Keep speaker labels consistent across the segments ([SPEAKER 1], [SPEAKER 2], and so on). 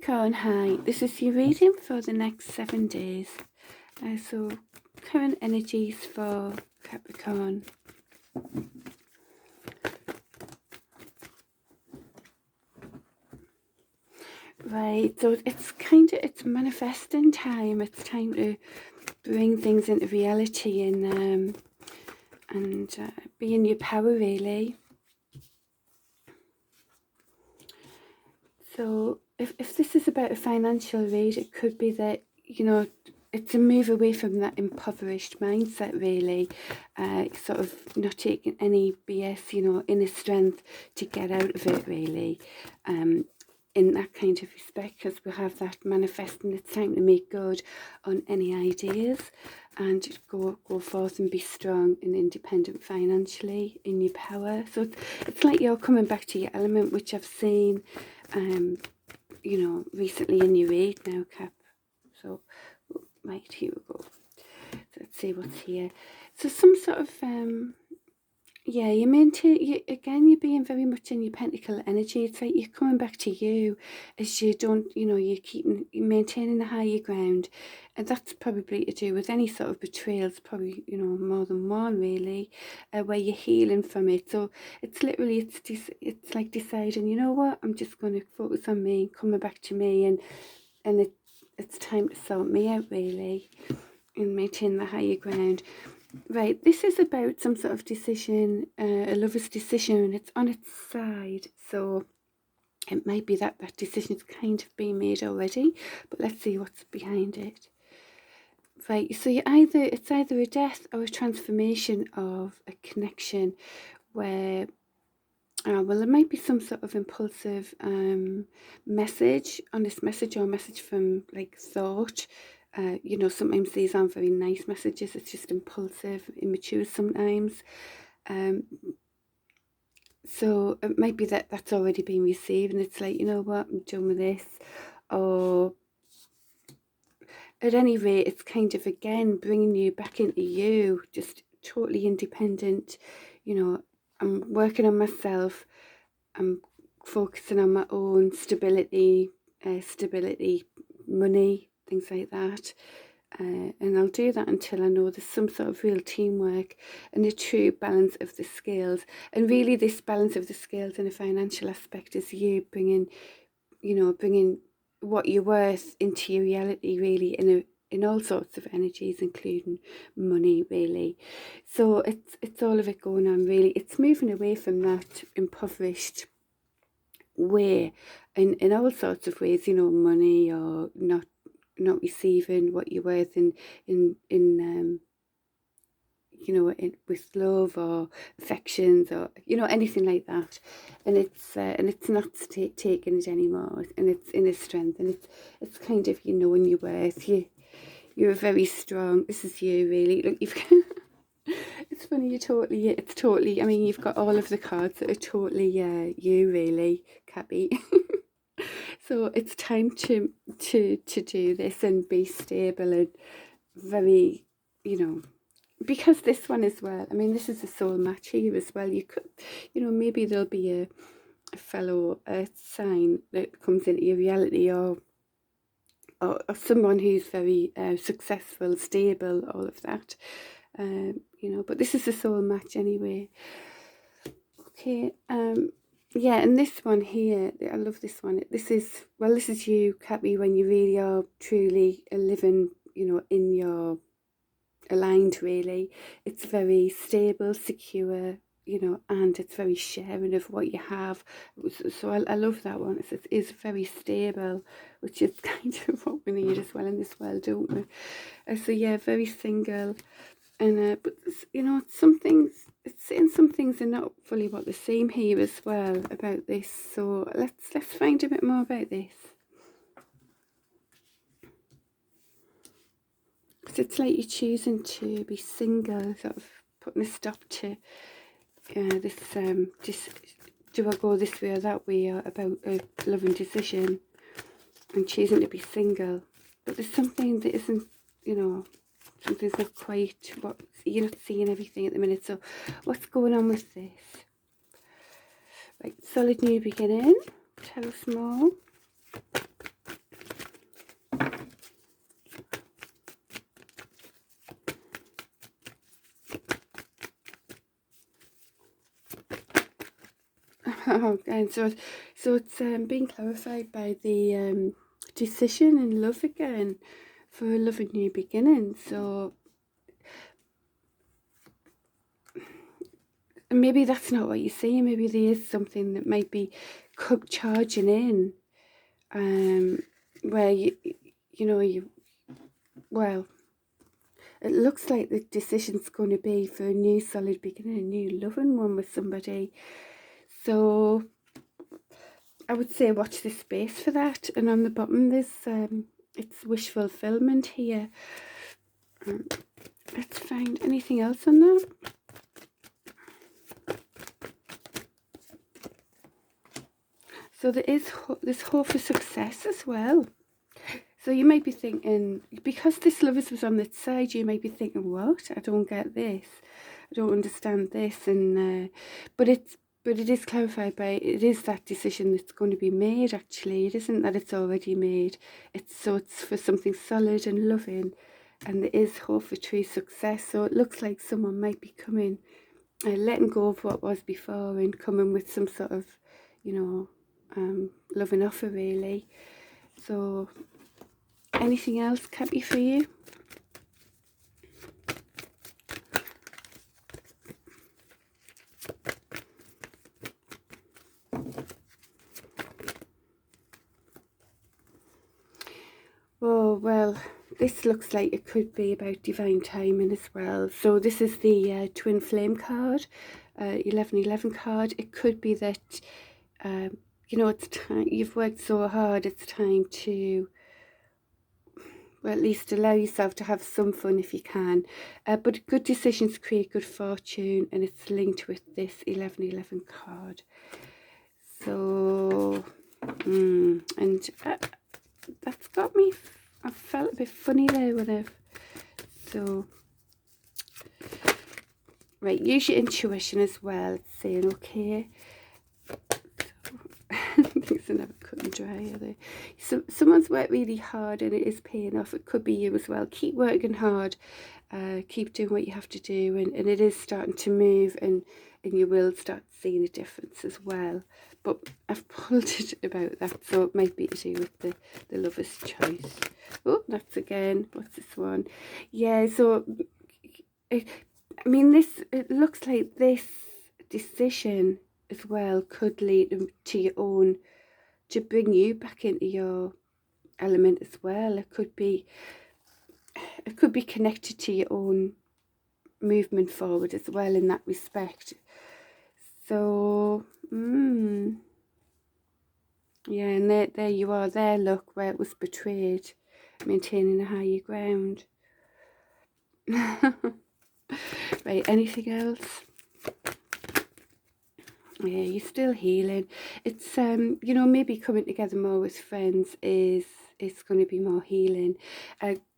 [SPEAKER 1] Capricorn, hi. This is your reading for the next 7 days. So, current energies for Capricorn. Right, so it's manifesting time. It's time to bring things into reality and be in your power, really. So if this is about a financial read, it could be that, you know, it's a move away from that impoverished mindset, really. Sort of not taking any BS, you know, inner strength to get out of it, really. In that kind of respect, because we have that manifesting. It's time to make good on any ideas and go forth and be strong and independent financially in your power. So it's like you're coming back to your element, which I've seen you know, recently in your read now, Cap. So right, here we go. So let's see what's here. So some sort of yeah, you're being very much in your pentacle energy. It's like you're coming back to you, as you don't, you know, you're maintaining the higher ground. And that's probably to do with any sort of betrayals, probably, you know, more than one, really, where you're healing from it. So it's literally, it's like deciding, you know what, I'm just going to focus on me, coming back to me, and it's time to sort me out, really, and maintain the higher ground. Right, this is about some sort of decision, a lover's decision. It's on its side, so it might be that that decision's kind of been made already, but let's see what's behind it. Right, so it's either a death or a transformation of a connection where, well, there might be some sort of impulsive message on this message, or a message from like thought. You know, sometimes these aren't very nice messages. It's just impulsive, immature sometimes. So it might be that that's already been received, and it's like, you know what, I'm done with this. Or at any rate, it's kind of, again, bringing you back into you, just totally independent. You know, I'm working on myself. I'm focusing on my own stability, money, things like that. And I'll do that until I know there's some sort of real teamwork and a true balance of the scales. And really, this balance of the scales in a financial aspect is you bringing what you're worth into your reality, really, in all sorts of energies, including money, really. So it's all of it going on, really. It's moving away from that impoverished way in all sorts of ways, you know, money, or not receiving what you're worth in you know, with love or affections, or, you know, anything like that. And it's not taking it anymore, and it's inner strength, and it's kind of, you know, in your worth. You're very strong. This is you, really. Look, you've it's funny, it's totally, I mean, you've got all of the cards that are totally you, really, Cappy. So it's time to do this and be stable and very, you know, because this one as well, I mean, this is a soul match here as well. You could, you know, maybe there'll be a fellow earth sign that comes into your reality, or someone who's very successful, stable, all of that. You know, but this is a soul match anyway. Okay, yeah, and this one here, I love this one. This is you, Cappy, when you really are truly living, you know, in your aligned, really. It's very stable, secure, you know, and it's very sharing of what you have. So I love that one. It is very stable, which is kind of what we need as well in this world, don't we? So yeah, very single. And but you know, it's saying some things are not fully what they seem here as well about this. So let's find a bit more about this. Because it's like you're choosing to be single, sort of putting a stop to this. Just, do I go this way or that way, or about a loving decision, and choosing to be single. But there's something that isn't, you know, something's not quite what, you're not seeing everything at the minute. So what's going on with this? Right, solid new beginning. Tell us more. And so it's being clarified by the decision in love again, for a love and new beginning. So maybe that's not what you're saying. Maybe there is something that might be charging in, where well, it looks like the decision's going to be for a new solid beginning, a new loving one with somebody. So I would say watch this space for that. And on the bottom there's it's wish fulfillment here. Let's find anything else on that. So there is this hope for success as well. So you might be thinking, because this Lovers was on this side, you might be thinking, what? I don't get this. I don't understand this. And but it is clarified by, it is that decision that's going to be made, actually. It isn't that it's already made. It's for something solid and loving. And there is hope for true success. So it looks like someone might be coming, letting go of what was before and coming with some sort of, loving offer, really. So anything else, Cappy, for you? Oh, well, this looks like it could be about divine timing as well. So this is the twin flame card, 1111 card. It could be that, it's time, you've worked so hard, it's time to, well, at least allow yourself to have some fun if you can. But good decisions create good fortune, and it's linked with this 1111 card. So, and that's got me, I felt a bit funny there when I've, so, right, use your intuition as well. It's saying, okay, things are never cut and dry, are they? So someone's worked really hard and it is paying off. It could be you as well. Keep working hard, keep doing what you have to do, and it is starting to move, and you will start seeing a difference as well. But I've pulled it about that, so it might be to do with the lover's choice. Oh, that's again, what's this one? Yeah, so it looks like this decision as well could lead to your own, to bring you back into your element as well. It could be connected to your own movement forward as well in that respect. So yeah, and there you are there, look, where it was betrayed, maintaining a higher ground. Right, anything else? Yeah, you're still healing. It's maybe coming together more with friends is going to be more healing.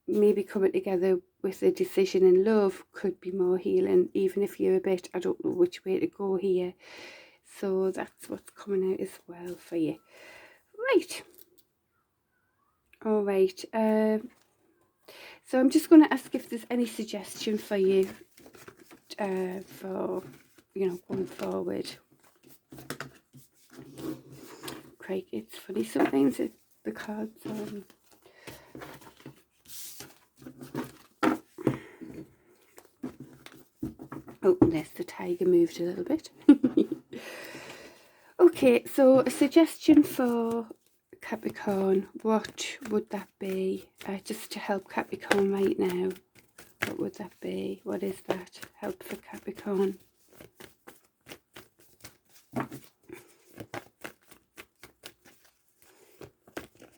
[SPEAKER 1] Maybe coming together with a decision in love could be more healing, even if you're a bit, I don't know which way to go here. So that's what's coming out as well for you. Right. All right. So I'm just going to ask if there's any suggestion for you for, going forward. Craig, it's funny, sometimes the cards oh, there's the tiger moved a little bit. Okay, so a suggestion for Capricorn, what would that be? Just to help Capricorn right now, what would that be? What is that? Help for Capricorn.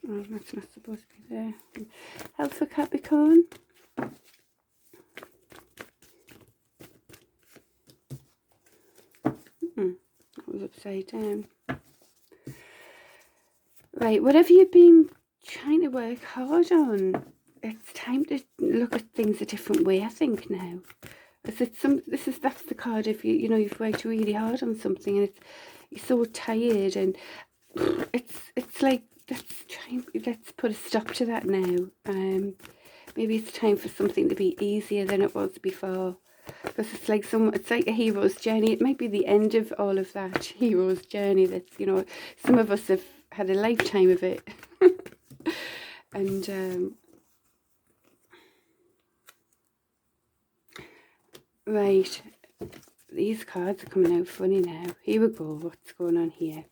[SPEAKER 1] Oh, that's not supposed to be there. Help for Capricorn. That was upside down. Right, whatever you've been trying to work hard on, it's time to look at things a different way, I think, now. That's the card if you've worked really hard on something and you're so tired, and it's like, let's put a stop to that now. Maybe it's time for something to be easier than it was before. because it's like a hero's journey. It might be the end of all of that hero's journey. That's, you know, some of us have had a lifetime of it. And right, these cards are coming out funny now. Here we go. What's going on here?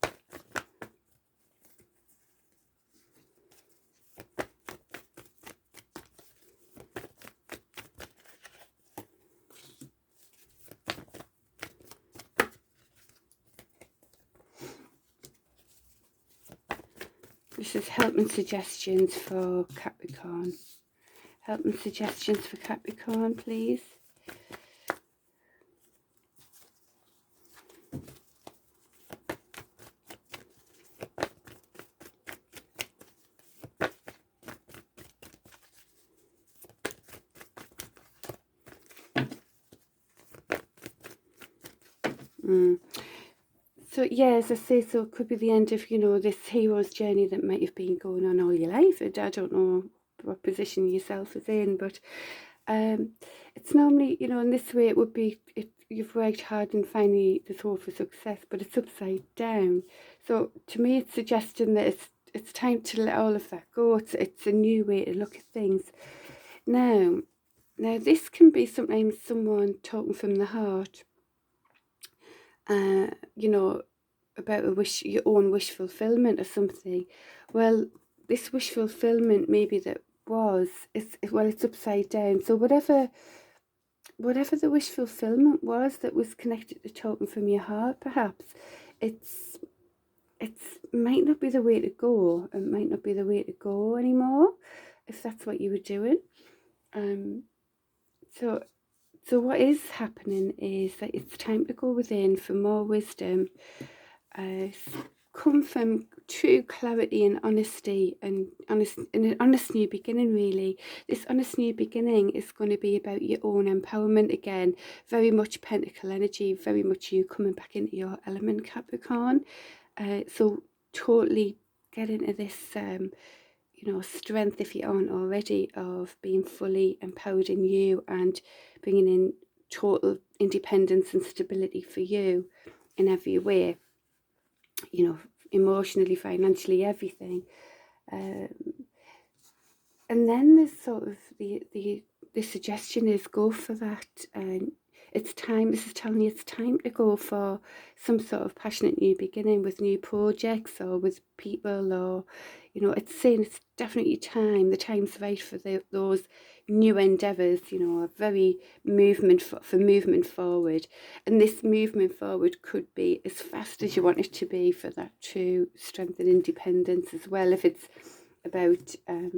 [SPEAKER 1] This is help and suggestions for Capricorn. Help and suggestions for Capricorn, please. So yeah, as I say, so it could be the end of, you know, this hero's journey that might have been going on all your life. I don't know what position yourself is in, but it's normally, you know, in this way it would be, you've worked hard and finally there's hope for success, but it's upside down. So to me it's suggesting that it's time to let all of that go. It's a new way to look at things. Now this can be sometimes someone talking from the heart, you know, about your own wish fulfillment or something. Well, this wish fulfillment maybe it's upside down. So whatever the wish fulfillment was that was connected to talking from your heart, perhaps it's might not be the way to go. It might not be the way to go anymore, if that's what you were doing. So what is happening is that it's time to go within for more wisdom, come from true clarity and honesty, and an honest new beginning. Really, this honest new beginning is going to be about your own empowerment again. Very much pentacle energy, very much you coming back into your element, Capricorn. So totally get into this you know, strength, if you aren't already, of being fully empowered in you and bringing in total independence and stability for you in every way, you know, emotionally, financially, everything. And then there's sort of the suggestion is go for that. And it's time, this is telling you it's time to go for some sort of passionate new beginning with new projects or with people, or, you know, it's saying it's definitely time. The time's right for those new endeavours, you know, a very movement for movement forward. And this movement forward could be as fast as you want it to be for that true strength and independence as well, if it's about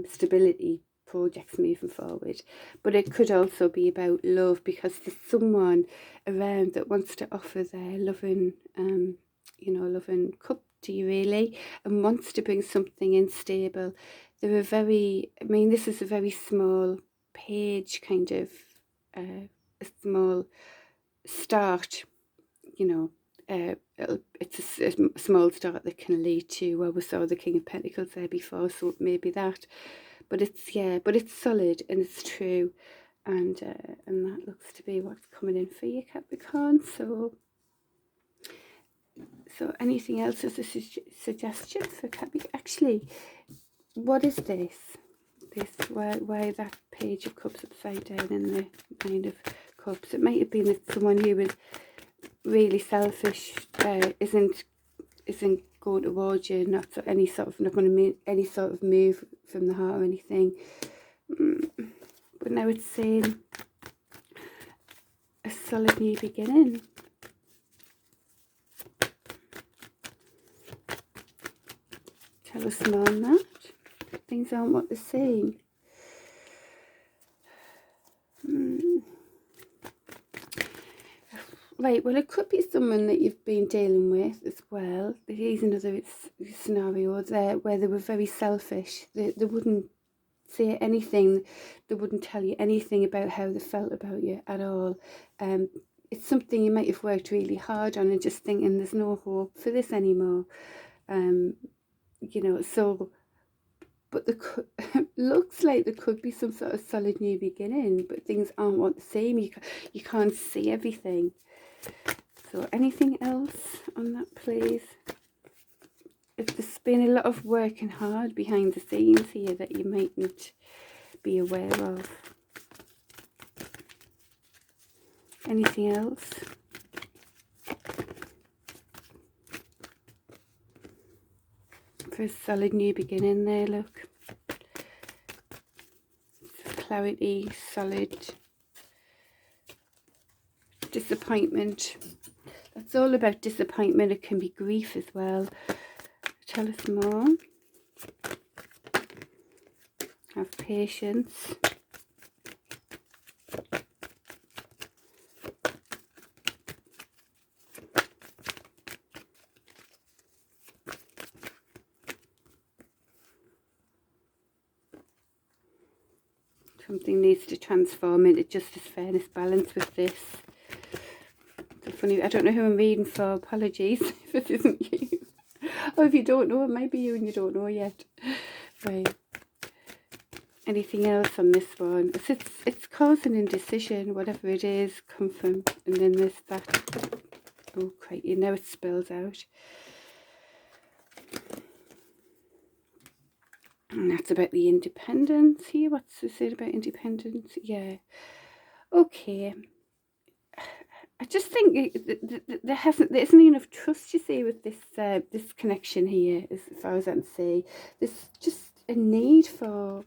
[SPEAKER 1] stability projects moving forward. But it could also be about love, because there's someone around that wants to offer their loving you know, loving cup to you, really, and wants to bring something in stable. They're this is a very small page, kind of a small start, you know. It's a small start that can lead to, well, we saw the King of Pentacles there before, so maybe that. But it's solid and it's true, and that looks to be what's coming in for you, Capricorn. So anything else as a suggestion for Capricorn? Actually, what is this? Why that Page of Cups upside down in the Nine of Cups? It might have been that someone who was really selfish isn't going towards you, not going to make any sort of move from the heart or anything. But now it's saying a solid new beginning. Tell us more on that. Things aren't what they're saying. Right, well, it could be someone that you've been dealing with as well. Here's another scenario there where they were very selfish. They wouldn't say anything. They wouldn't tell you anything about how they felt about you at all. It's something you might have worked really hard on and just thinking there's no hope for this anymore. You know, so, but looks like there could be some sort of solid new beginning, but things aren't what the same. You can't see everything. So anything else on that, please? If there's been a lot of working hard behind the scenes here that you mightn't be aware of. Anything else? For a solid new beginning there, look. Clarity, solid. Disappointment. That's all about disappointment. It can be grief as well. Tell us more. Have patience. Something needs to transform into justice, fairness, balance with this. It's funny, I don't know who I'm reading for. Apologies if this isn't you. Or if you don't know, it might be you and you don't know yet. Right. Anything else on this one? It's causing indecision, whatever it is, come from, and then there's that. Oh, crikey, now it spills out. And that's about the independence here. What's it say about independence? Yeah. Okay. I just think there isn't enough trust, you see, with this this connection here, as far as I can see. There's just a need for,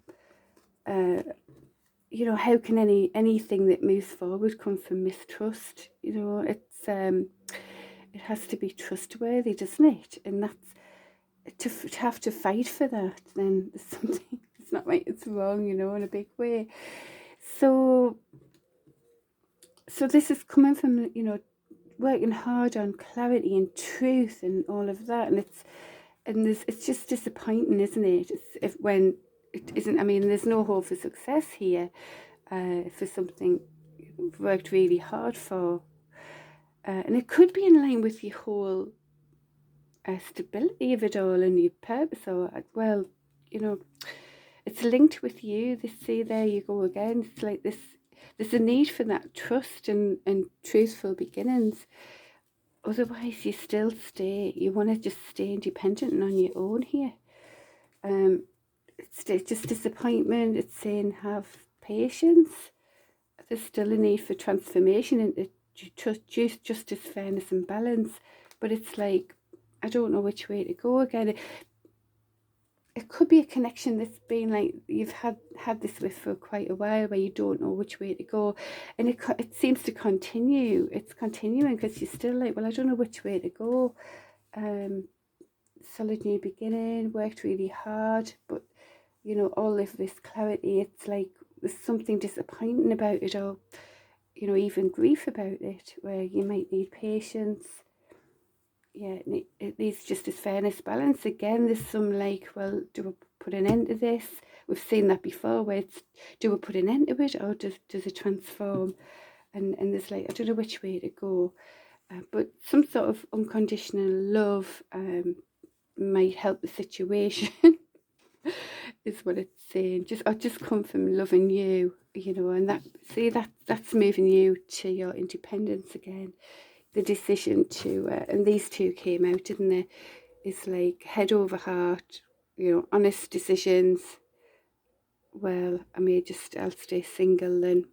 [SPEAKER 1] you know, how can anything that moves forward come from mistrust? You know, it has to be trustworthy, doesn't it? And that's to have to fight for that. Then there's something. It's not right. It's wrong. You know, in a big way. So this is coming from, you know, working hard on clarity and truth and all of that, and it's just disappointing, isn't it? When it isn't. I mean, there's no hope for success here, for something you've worked really hard for, and it could be in line with your whole stability of it all and your purpose, or, well, you know, it's linked with you. See, there you go again. It's like this. There's a need for that trust and truthful beginnings. Otherwise, you still stay. You want to just stay independent and on your own here. It's just disappointment. It's saying have patience. There's still a need for transformation and justice, fairness, and balance. But it's like, I don't know which way to go again. It could be a connection that's been like you've had this with for quite a while, where you don't know which way to go, and it seems to continue. It's continuing because you're still like, well, I don't know which way to go. Solid new beginning, worked really hard, but, you know, all of this clarity, it's like there's something disappointing about it, or, you know, even grief about it, where you might need patience. Yeah, it needs justice, fairness, balance. Again, there's some like, well, do we put an end to this? We've seen that before, where it's, do we put an end to it, or does it transform? And there's like, I don't know which way to go. But some sort of unconditional love might help the situation, is what it's saying. I just come from loving you, you know, and that's moving you to your independence again. The decision to, and these two came out, didn't they? It's like head over heart, you know, honest decisions. Well, I'll stay single then,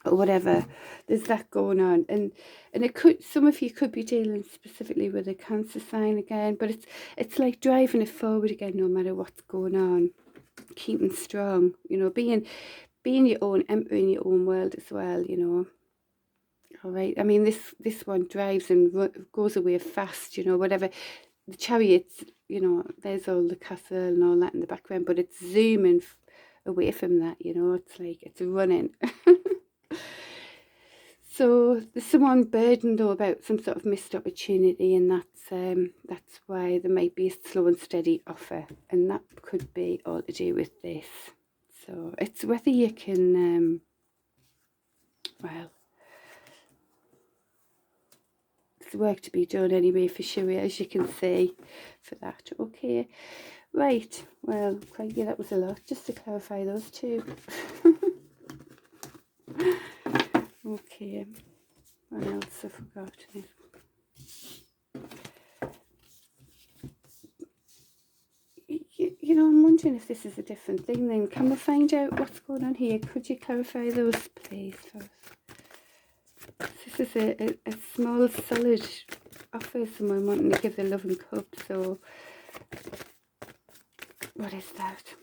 [SPEAKER 1] or whatever. There's that going on, and it could, some of you could be dealing specifically with a Cancer sign again, but it's like driving it forward again, no matter what's going on, keeping strong, you know, being your own emperor in your own world as well, you know. All right. I mean, this one drives and goes away fast, you know, whatever. The chariots, you know, there's all the castle and all that in the background, but it's zooming away from that, you know. It's like it's running. So there's someone burdened, though, about some sort of missed opportunity, and that's why there might be a slow and steady offer, and that could be all to do with this. So it's whether you can, well, there's work to be done anyway, for sure, as you can see, for that. Okay, Right, well, crikey, that was a lot, just to clarify those two. Okay, what else have I forgotten? You know, I'm wondering if this is a different thing then. Can we find out what's going on here? Could you clarify those, please, first? This is a small, solid offer, someone wanting to give the loving cup, so what is that?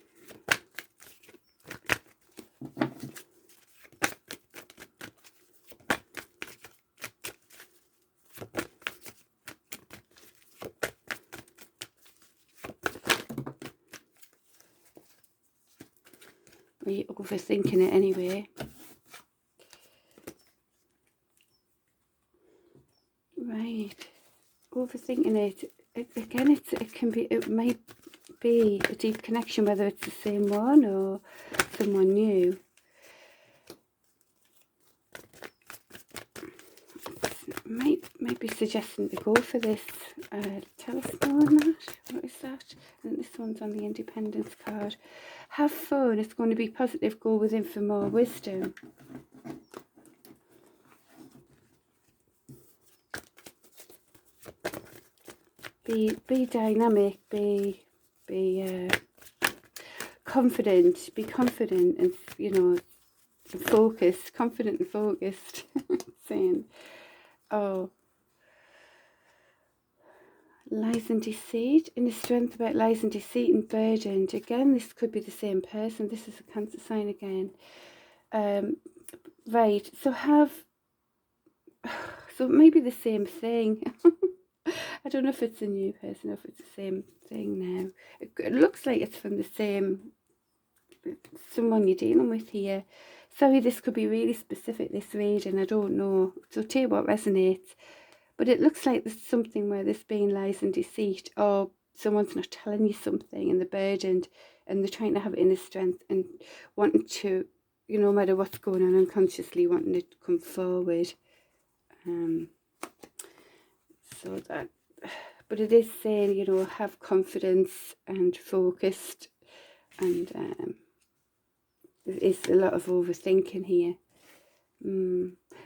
[SPEAKER 1] Are you overthinking it anyway? Right, overthinking it. Again, it might be a deep connection, whether it's the same one or someone new. Might be suggesting to go for this. Tell us more on that. What is that? And this one's on the Independence card. Have fun. It's going to be positive. Go within for more wisdom. Be dynamic. Be confident. Be confident, and you know, focused. Confident and focused. Saying, oh. Lies and deceit. In the strength about lies and deceit and burdened. Again, this could be the same person. This is a Cancer sign again. Right, so maybe the same thing. I don't know if it's a new person or if it's the same thing now. It looks like it's from the same someone you're dealing with here. Sorry, this could be really specific, this reading, I don't know. So tell you what resonates. But it looks like there's something where there's been lies and deceit, or someone's not telling you something and they're burdened and they're trying to have inner strength and wanting to, you know, no matter what's going on unconsciously, wanting to come forward. So that, but it is saying, you know, have confidence and focused, and there is a lot of overthinking here.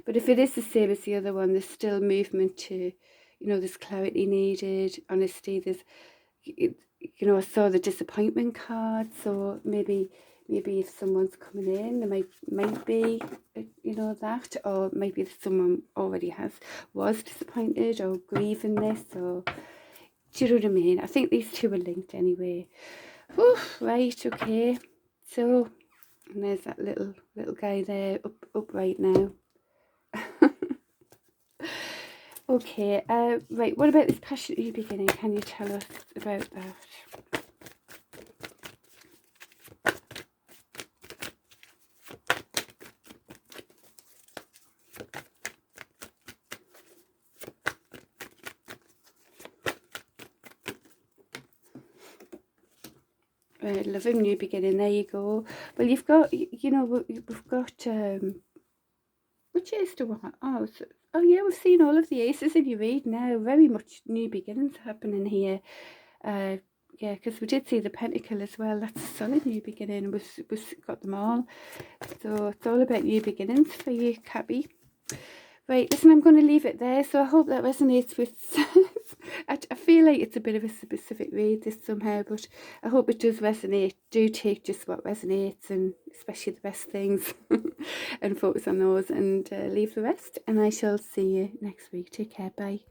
[SPEAKER 1] But if it is the same as the other one, there's still movement to, you know, there's clarity needed, honesty, there's, you know, I saw the disappointment card, so maybe if someone's coming in, there might be, you know, that, or maybe if someone already was disappointed or grieving this, or, do you know what I mean? I think these two are linked anyway. Right, okay, so, and there's that little guy there up right now. Okay, right, what about this passionate new beginning? Can you tell us about that? Loving new beginning, there you go. Well, you've got, you know, we've got, which ace do we have? Oh yeah, we've seen all of the aces in your read now. Very much new beginnings happening here. Yeah, because we did see the pentacle as well. That's a solid new beginning. We've got them all. So it's all about new beginnings for you, Cappy. Right, listen, I'm going to leave it there. So I hope that resonates with... I feel like it's a bit of a specific read, this somehow, but I hope it does resonate. Do take just what resonates, and especially the best things, and focus on those, and leave the rest. And I shall see you next week. Take care. Bye.